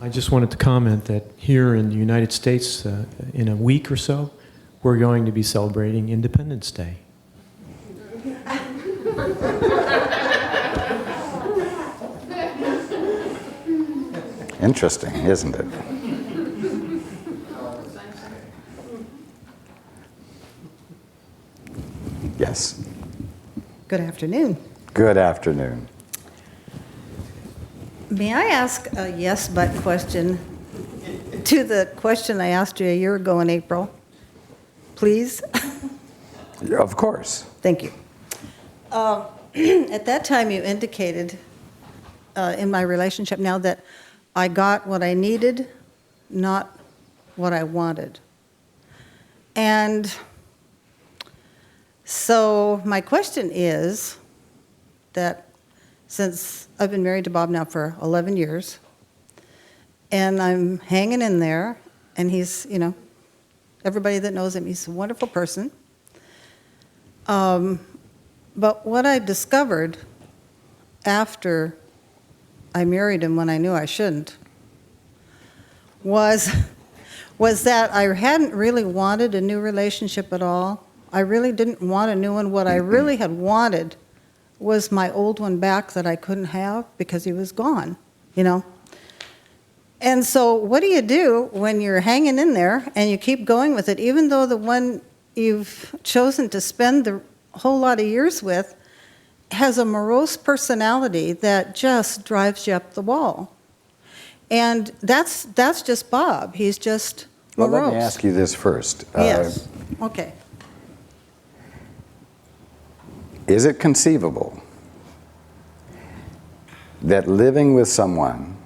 I just wanted to comment that here in the United States, in a week or so, we're going to be celebrating Independence Day. Interesting, isn't it? Yes. Good afternoon. Good afternoon. May I ask a yes but question to the question I asked you a year ago in April? Please? Of course. Thank you. At that time, you indicated in my relationship now that I got what I needed, not what I wanted. And so my question is that since I've been married to Bob now for 11 years, and I'm hanging in there, and he's, everybody that knows him, he's a wonderful person. But what I discovered after I married him when I knew I shouldn't was that I hadn't really wanted a new relationship at all. I really didn't want a new one. What I really had wanted was my old one back that I couldn't have because he was gone, And so what do you do when you're hanging in there and you keep going with it, even though the one you've chosen to spend the whole lot of years with has a morose personality that just drives you up the wall? And that's just Bob. He's just morose. Well, let me ask you this first. Yes. Okay. Is it conceivable that living with someone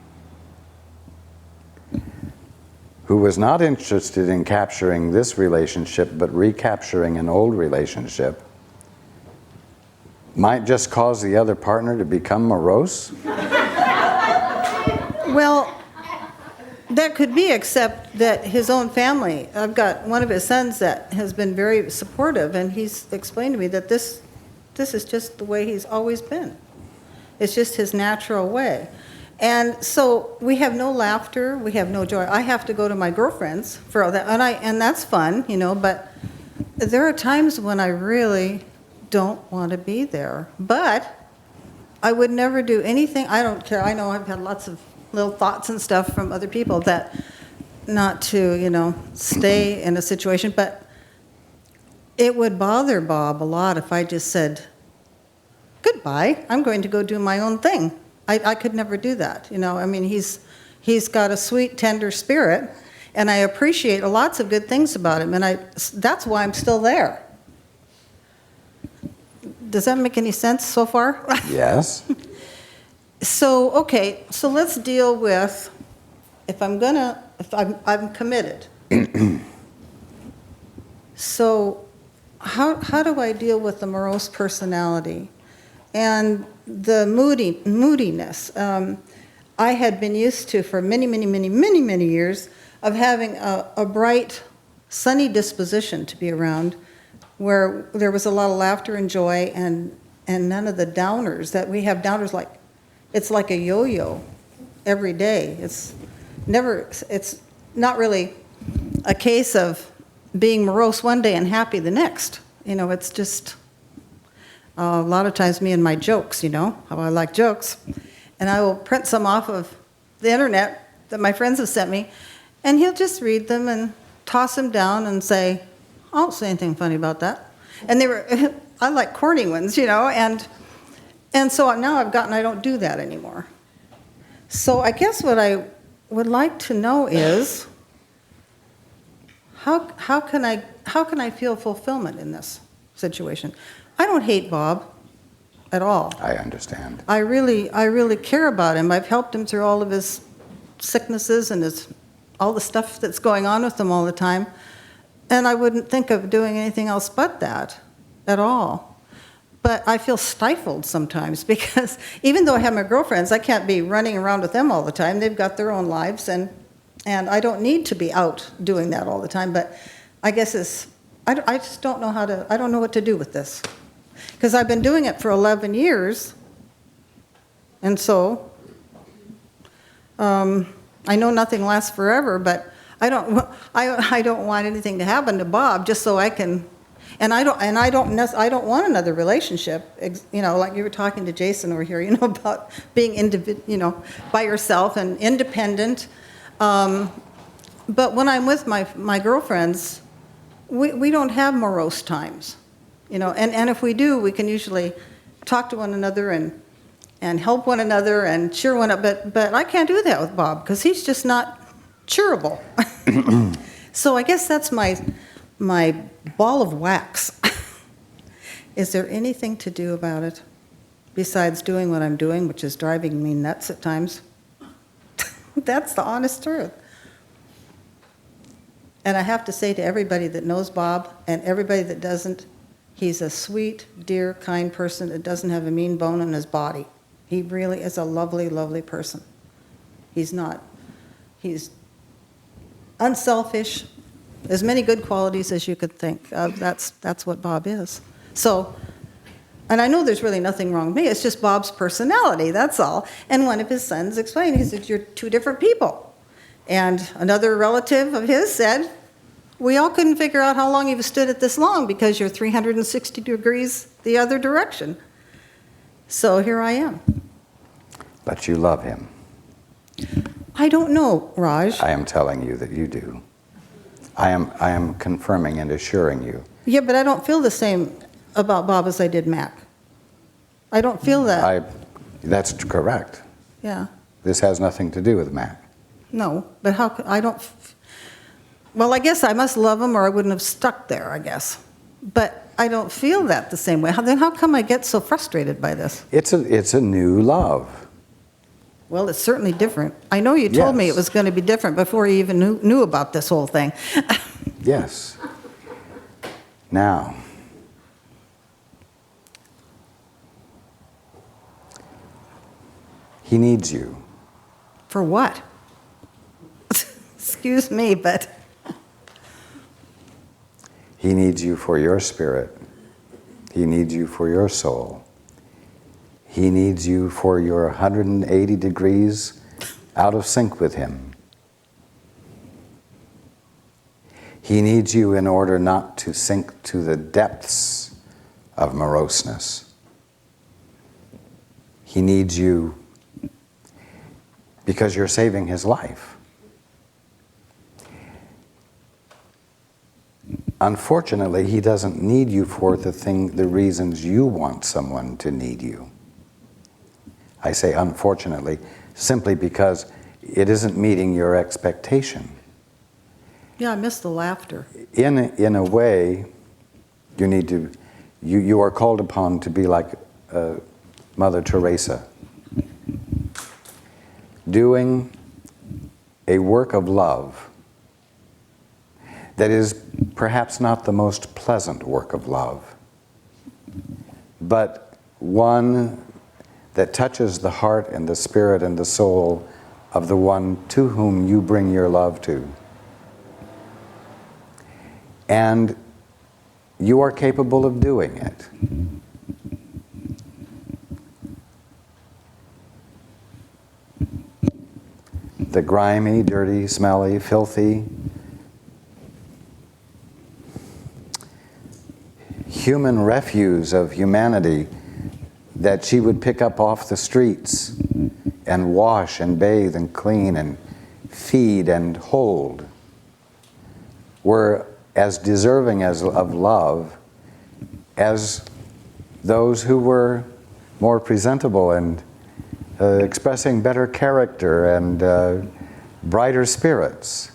who was not interested in capturing this relationship but recapturing an old relationship might just cause the other partner to become morose? Well, that could be, except that his own family, I've got one of his sons that has been very supportive, and he's explained to me that this is just the way he's always been. It's just his natural way. And so we have no laughter, we have no joy. I have to go to my girlfriend's for all that, and that's fun, but there are times when I really don't want to be there. But I would never do anything, I don't care. I know I've had lots of little thoughts and stuff from other people that not to, stay in a situation, but it would bother Bob a lot if I just said, goodbye, I'm going to go do my own thing. I could never do that, he's got a sweet, tender spirit, and I appreciate lots of good things about him, and that's why I'm still there. Does that make any sense so far? Yes. So let's deal with, if I'm committed. So how do I deal with the morose personality and the moodiness? I had been used to, for many years, of having a bright, sunny disposition to be around, where there was a lot of laughter and joy, and none of the downers that we have. Downers, like, it's like a yo-yo every day. It's not really a case of being morose one day and happy the next. It's just a lot of times me and my jokes, how I like jokes. And I will print some off of the internet that my friends have sent me, and he'll just read them and toss them down and say, I don't say anything funny about that. And I like corny ones, and so now I don't do that anymore. So I guess what I would like to know is, how can I feel fulfillment in this situation? I don't hate Bob at all. I understand. I really care about him. I've helped him through all of his sicknesses and all the stuff that's going on with him all the time. And I wouldn't think of doing anything else but that at all. But I feel stifled sometimes because even though I have my girlfriends, I can't be running around with them all the time. They've got their own lives, and I don't need to be out doing that all the time. But I guess I just don't know I don't know what to do with this. Because I've been doing it for 11 years, and so I know nothing lasts forever, but I don't want anything to happen to Bob just so I can, and I don't want another relationship, like you were talking to Jason over here, about being by yourself and independent. But when I'm with my girlfriends, we don't have morose times, and if we do, we can usually talk to one another and help one another and cheer one up, but I can't do that with Bob because he's just not cheerable. So I guess that's my ball of wax. Is there anything to do about it besides doing what I'm doing, which is driving me nuts at times? That's the honest truth. And I have to say to everybody that knows Bob and everybody that doesn't, he's a sweet, dear, kind person that doesn't have a mean bone in his body. He really is a lovely, lovely person. He's unselfish, as many good qualities as you could think of. That's what Bob is. So, and I know there's really nothing wrong with me, it's just Bob's personality, that's all. And one of his sons explained, he said, you're two different people. And another relative of his said, we all couldn't figure out how long you've stood it this long because you're 360 degrees the other direction. So here I am. But you love him. I don't know, Raj. I am telling you that you do. I am confirming and assuring you. Yeah, but I don't feel the same about Bob as I did Mac. I don't feel that. That's correct. Yeah. This has nothing to do with Mac. No, but well, I guess I must love him or I wouldn't have stuck there, I guess. But I don't feel that the same way. Then how come I get so frustrated by this? It's a new love. Well, it's certainly different. I know you told me it was going to be different before you even knew about this whole thing. Yes. Now, he needs you. For what? Excuse me, but... He needs you for your spirit. He needs you for your soul. He needs you for your 180 degrees out of sync with him. He needs you in order not to sink to the depths of moroseness. He needs you because you're saving his life. Unfortunately, he doesn't need you for the reasons you want someone to need you. I say unfortunately, simply because it isn't meeting your expectation. Yeah, I miss the laughter. In a way, you are called upon to be like Mother Teresa, doing a work of love that is perhaps not the most pleasant work of love, but one that touches the heart and the spirit and the soul of the one to whom you bring your love to. And you are capable of doing it. The grimy, dirty, smelly, filthy, human refuse of humanity that she would pick up off the streets and wash and bathe and clean and feed and hold were as deserving of love as those who were more presentable and expressing better character and brighter spirits.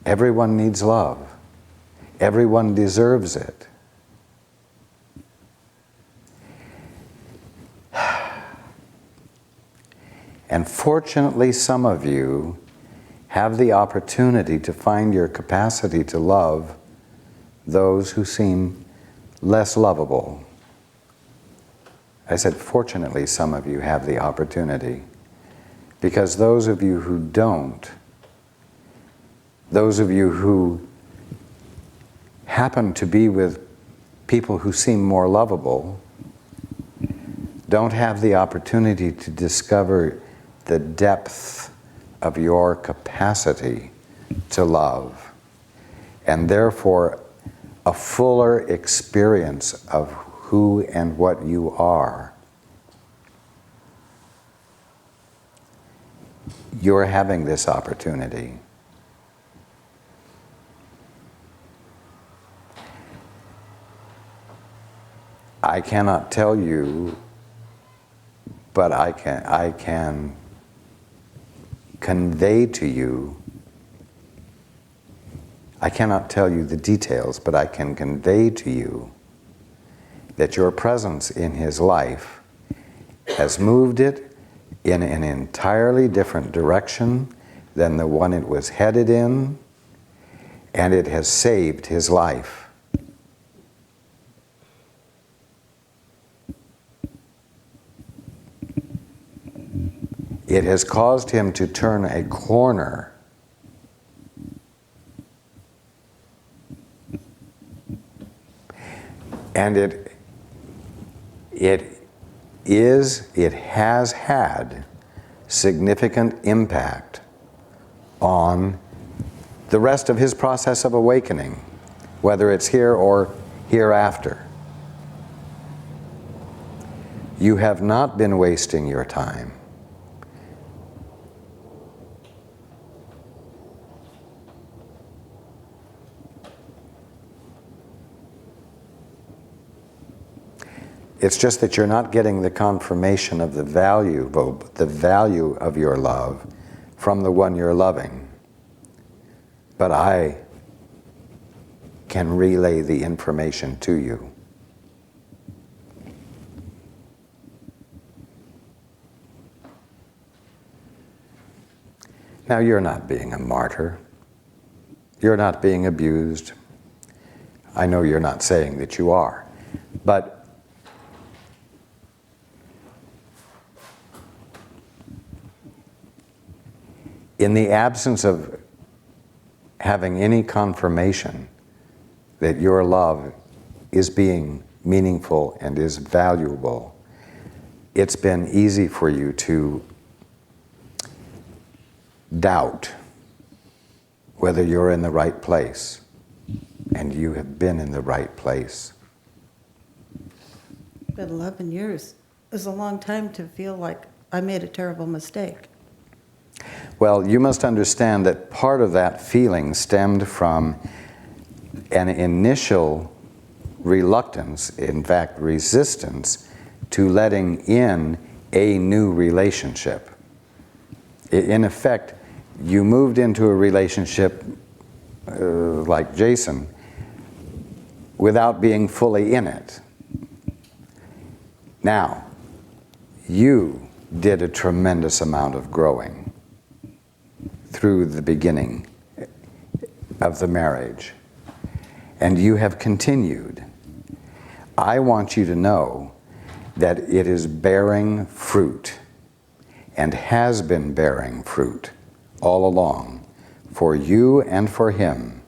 Everyone needs love. Everyone deserves it. And fortunately, some of you have the opportunity to find your capacity to love those who seem less lovable. I said, fortunately, some of you have the opportunity, because those of you who don't, those of you who happen to be with people who seem more lovable, don't have the opportunity to discover the depth of your capacity to love, and therefore a fuller experience of who and what you are. You're having this opportunity. I cannot tell you, but I can convey to you. I cannot tell you the details, but I can convey to you that your presence in his life has moved it in an entirely different direction than the one it was headed in, and it has saved his life. It has caused him to turn a corner. And it has had significant impact on the rest of his process of awakening, whether it's here or hereafter. You have not been wasting your time. It's just that you're not getting the confirmation of the value of your love from the one you're loving. But I can relay the information to you. Now, you're not being a martyr. You're not being abused. I know you're not saying that you are. But in the absence of having any confirmation that your love is being meaningful and is valuable, it's been easy for you to doubt whether you're in the right place, and you have been in the right place. But 11 years is a long time to feel like I made a terrible mistake. Well, you must understand that part of that feeling stemmed from an initial reluctance, in fact resistance, to letting in a new relationship. In effect, you moved into a relationship like Jason without being fully in it. Now, you did a tremendous amount of growing through the beginning of the marriage, and you have continued. I want you to know that it is bearing fruit and has been bearing fruit all along for you and for him.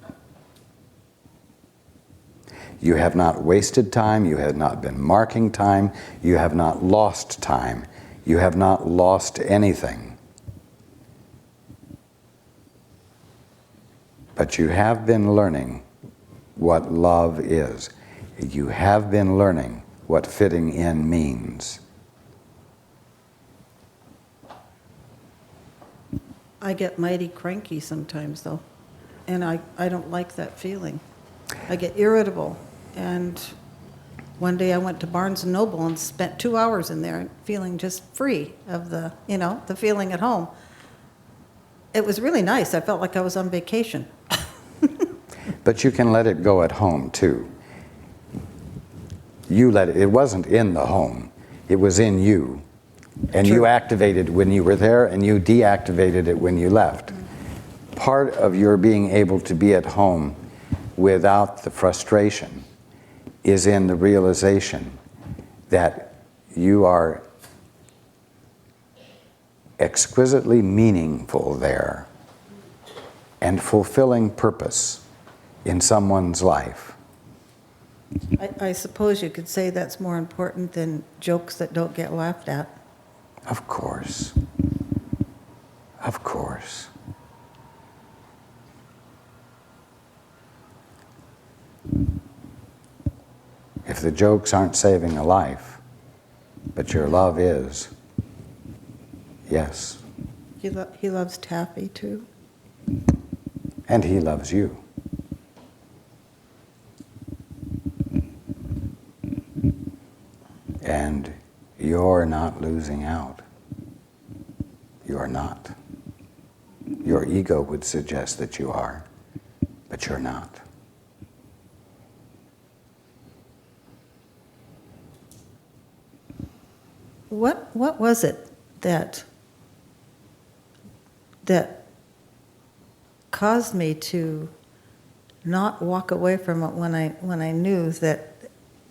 You have not wasted time, you have not been marking time, you have not lost time, you have not lost anything. But you have been learning what love is. You have been learning what fitting in means. I get mighty cranky sometimes, though, and I don't like that feeling. I get irritable, and one day I went to Barnes & Noble and spent 2 hours in there feeling just free of the feeling at home. It was really nice. I felt like I was on vacation. But you can let it go at home, too. It wasn't in the home, it was in you. And True. You activated when you were there, and you deactivated it when you left. Part of your being able to be at home without the frustration is in the realization that you are exquisitely meaningful there and fulfilling purpose in someone's life. I suppose you could say that's more important than jokes that don't get laughed at. Of course. Of course. If the jokes aren't saving a life, but your love is, yes. He loves Taffy, too. And he loves you. And you're not losing out. You're not. Your ego would suggest that you are, but you're not. What was it that caused me to not walk away from it when I knew that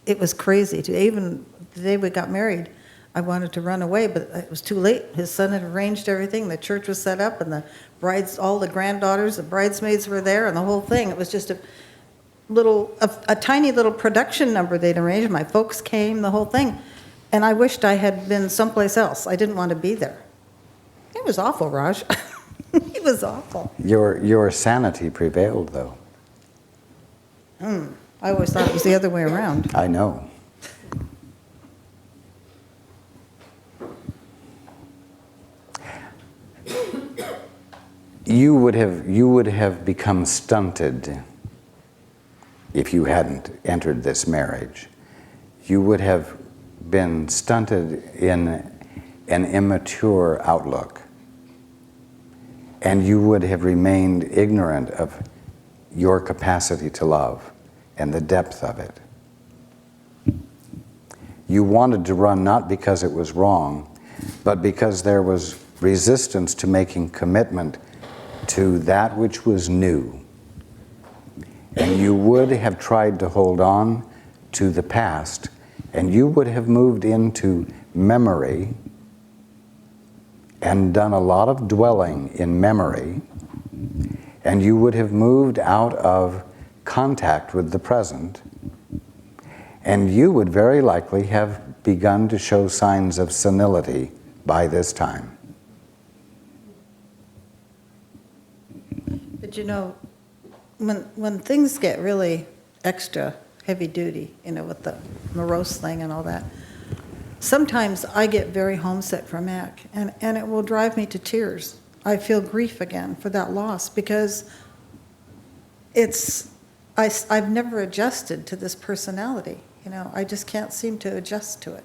it was crazy? Even the day we got married, I wanted to run away, but it was too late. His son had arranged everything. The church was set up, and all the granddaughters, the bridesmaids were there, and the whole thing. It was just a tiny little production number they'd arranged. My folks came, the whole thing. And I wished I had been someplace else. I didn't want to be there. It was awful, Raj. It was awful. Your sanity prevailed, though. I always thought it was the other way around. I know. You would have become stunted if you hadn't entered this marriage. You would have been stunted in an immature outlook, and you would have remained ignorant of your capacity to love and the depth of it. You wanted to run not because it was wrong, but because there was resistance to making commitment to that which was new. And you would have tried to hold on to the past, and you would have moved into memory and done a lot of dwelling in memory, and you would have moved out of contact with the present, and you would very likely have begun to show signs of senility by this time. But you know, when things get really extra heavy duty, with the morose thing and all that, sometimes I get very homesick for Mac, and it will drive me to tears. I feel grief again for that loss, because I've never adjusted to this personality. I just can't seem to adjust to it.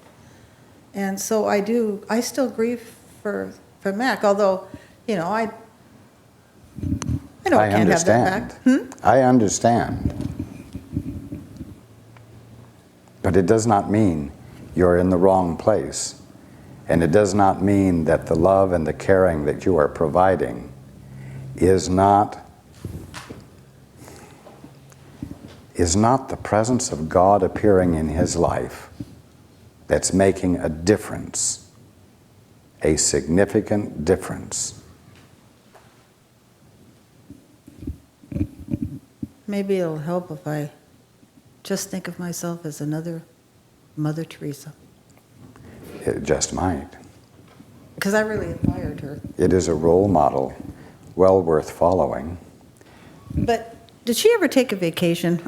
And so I still grieve for Mac, although, I know I can't have that back. I understand. But it does not mean you're in the wrong place. And it does not mean that the love and the caring that you are providing is not the presence of God appearing in his life that's making a difference, a significant difference. Maybe it'll help if I just think of myself as another Mother Teresa. It just might. Because I really admired her. It is a role model well worth following. But did she ever take a vacation?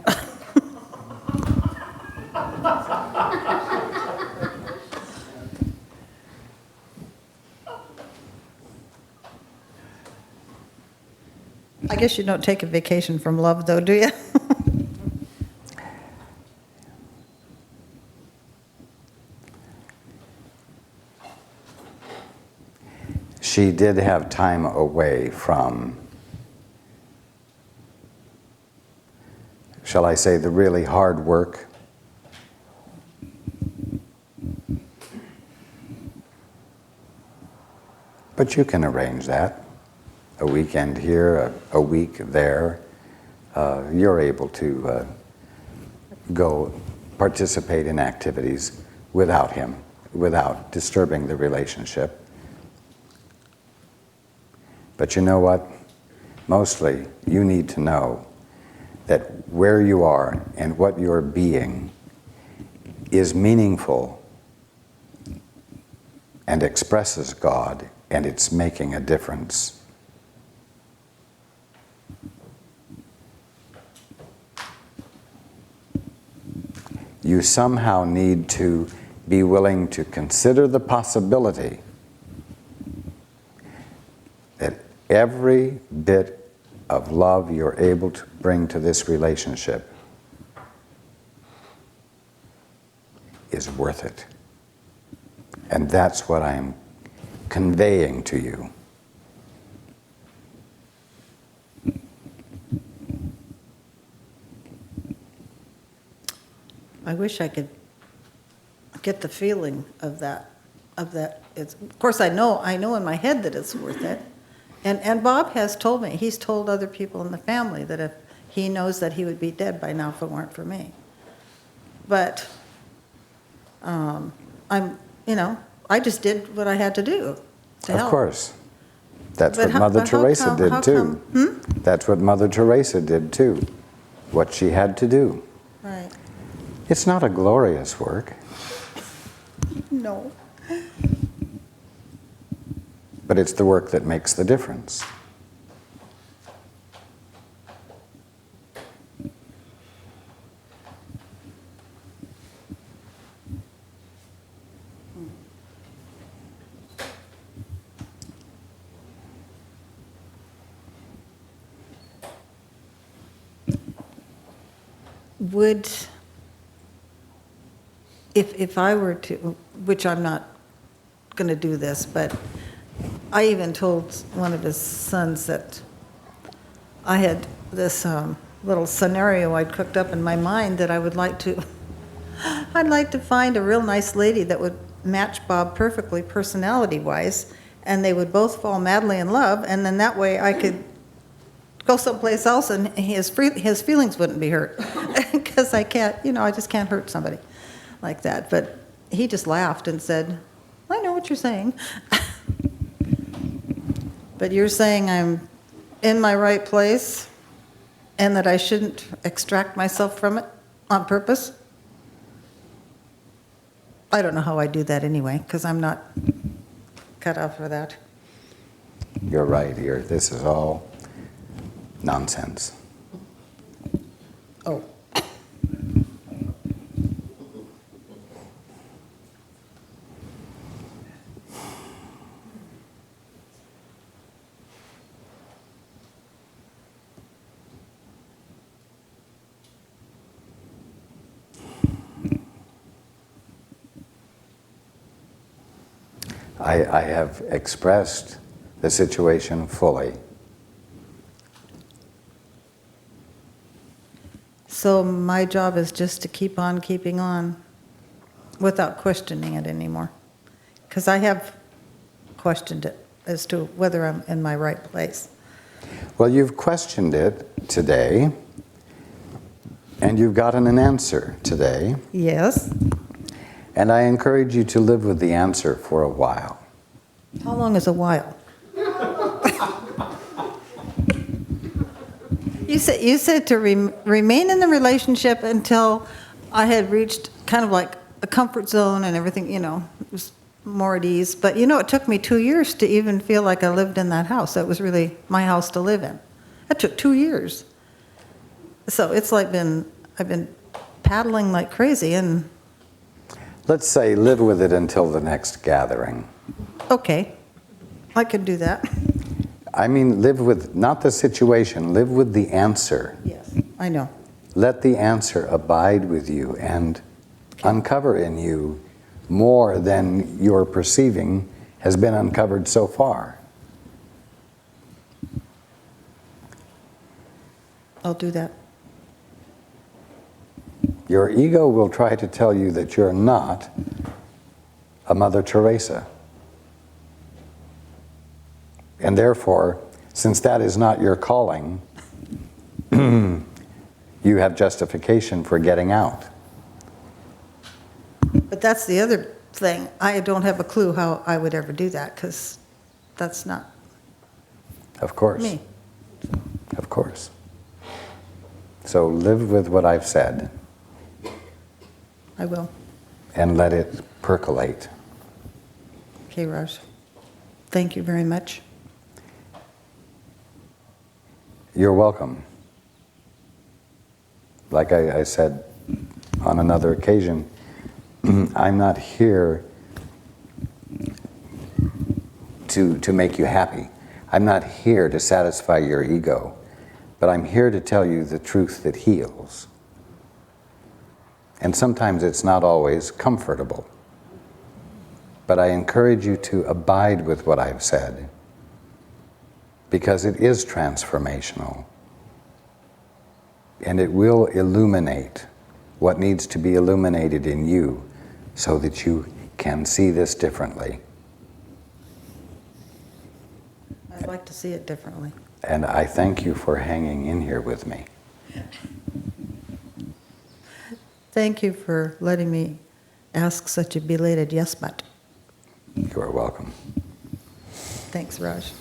I guess you don't take a vacation from love, though, do you? She did have time away from, shall I say, the really hard work. But you can arrange that. A weekend here, a week there. You're able to go participate in activities without him, without disturbing the relationship. But you know what? Mostly, you need to know that where you are and what you're being is meaningful and expresses God, and it's making a difference. You somehow need to be willing to consider the possibility that every bit of love you're able to bring to this relationship is worth it. And that's what I'm conveying to you. I wish I could get the feeling of that. It's, of course, I know in my head that it's worth it. And Bob has told me, he's told other people in the family that if he knows that he would be dead by now if it weren't for me. But I just did what I had to do to help. Of course. That's But what how- Mother but how Teresa come- did how too. come- That's what Mother Teresa did too. What she had to do. Right. It's not a glorious work, No. but it's the work that makes the difference. Would, if I were to, which I'm not going to do this, but I even told one of his sons that I had this little scenario I'd cooked up in my mind that I would like to, I'd like to find a real nice lady that would match Bob perfectly personality-wise, and they would both fall madly in love, and then that way I could go someplace else and his feelings wouldn't be hurt. Because I can't, I just can't hurt somebody like that. But he just laughed and said, I know what you're saying. But you're saying I'm in my right place and that I shouldn't extract myself from it on purpose? I don't know how I do that anyway, because I'm not cut out for that. You're right here. This is all nonsense. Oh. I have expressed the situation fully. So my job is just to keep on keeping on without questioning it anymore. Because I have questioned it as to whether I'm in my right place. Well, you've questioned it today, and you've gotten an answer today. Yes. And I encourage you to live with the answer for a while. How long is a while? You said to remain in the relationship until I had reached kind of like a comfort zone and everything, it was more at ease. But it took me 2 years to even feel like I lived in that house. That was really my house to live in. That took 2 years. So it's like I've been paddling like crazy and. Let's say live with it until the next gathering. Okay, I could do that. I mean, live with, not the situation, live with the answer. Yes, I know. Let the answer abide with you and uncover in you more than you're perceiving has been uncovered so far. I'll do that. Your ego will try to tell you that you're not a Mother Teresa. And therefore, since that is not your calling, you have justification for getting out. But that's the other thing. I don't have a clue how I would ever do that because that's not Of course. me. Of course. So live with what I've said I will. and let it percolate. Okay, Raj. Thank you very much. You're welcome. Like I said on another occasion, I'm not here to make you happy. I'm not here to satisfy your ego, but I'm here to tell you the truth that heals. And sometimes it's not always comfortable. But I encourage you to abide with what I've said, because it is transformational. And it will illuminate what needs to be illuminated in you so that you can see this differently. I'd like to see it differently. And I thank you for hanging in here with me. Thank you for letting me ask such a belated yes, but. You are welcome. Thanks, Raj.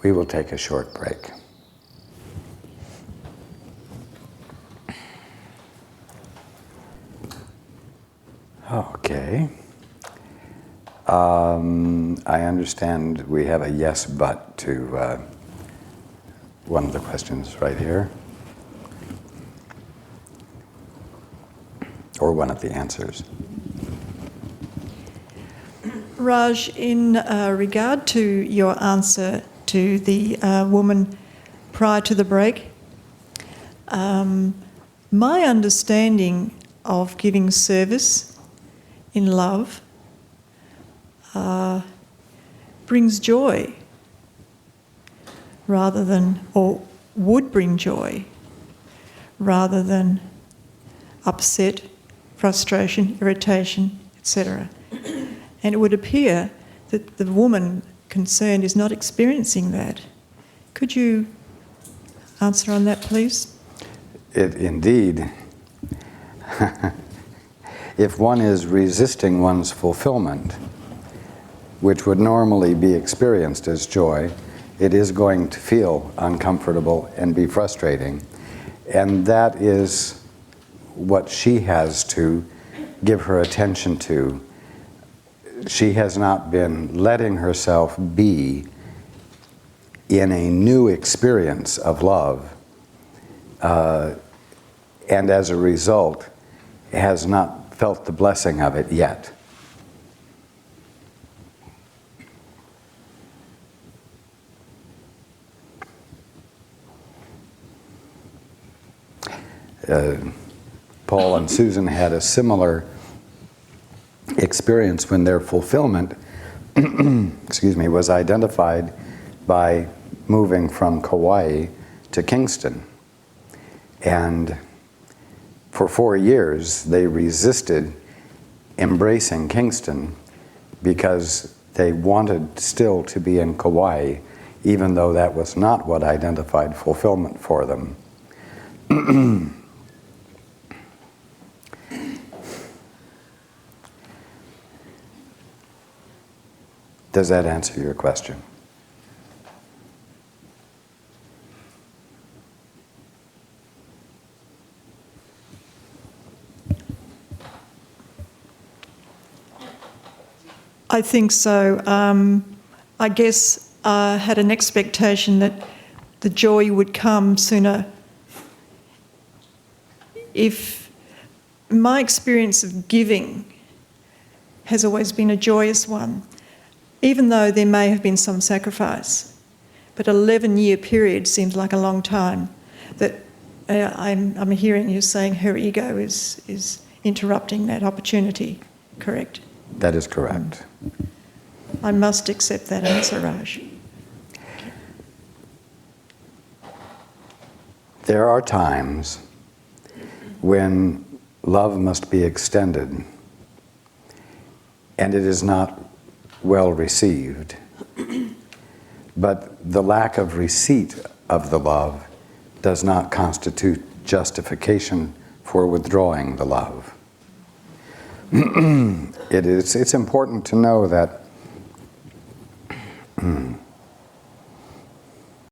We will take a short break. Okay. I understand we have a yes, but to one of the questions right here. Or one of the answers. Raj, in regard to your answer to the woman prior to the break, my understanding of giving service in love brings joy rather than, or would bring joy rather than upset, frustration, irritation, etc. And it would appear that the woman concerned is not experiencing that. Could you answer on that, please? Indeed. If one is resisting one's fulfillment, which would normally be experienced as joy, it is going to feel uncomfortable and be frustrating. And that is what she has to give her attention to. She has not been letting herself be in a new experience of love, and as a result, has not felt the blessing of it yet. Paul and Susan had a similar experience when their fulfillment was identified by moving from Kauai to Kingston. And for 4 years, they resisted embracing Kingston because they wanted still to be in Kauai, even though that was not what identified fulfillment for them. Does that answer your question? I think so. I guess I had an expectation that the joy would come sooner. If my experience of giving has always been a joyous one, even though there may have been some sacrifice, but an 11-year period seems like a long time. That I'm hearing you saying her ego is interrupting that opportunity, correct? That is correct. I must accept that answer, Raj. There are times when love must be extended and it is not well received. But the lack of receipt of the love does not constitute justification for withdrawing the love. It's important to know that Mm.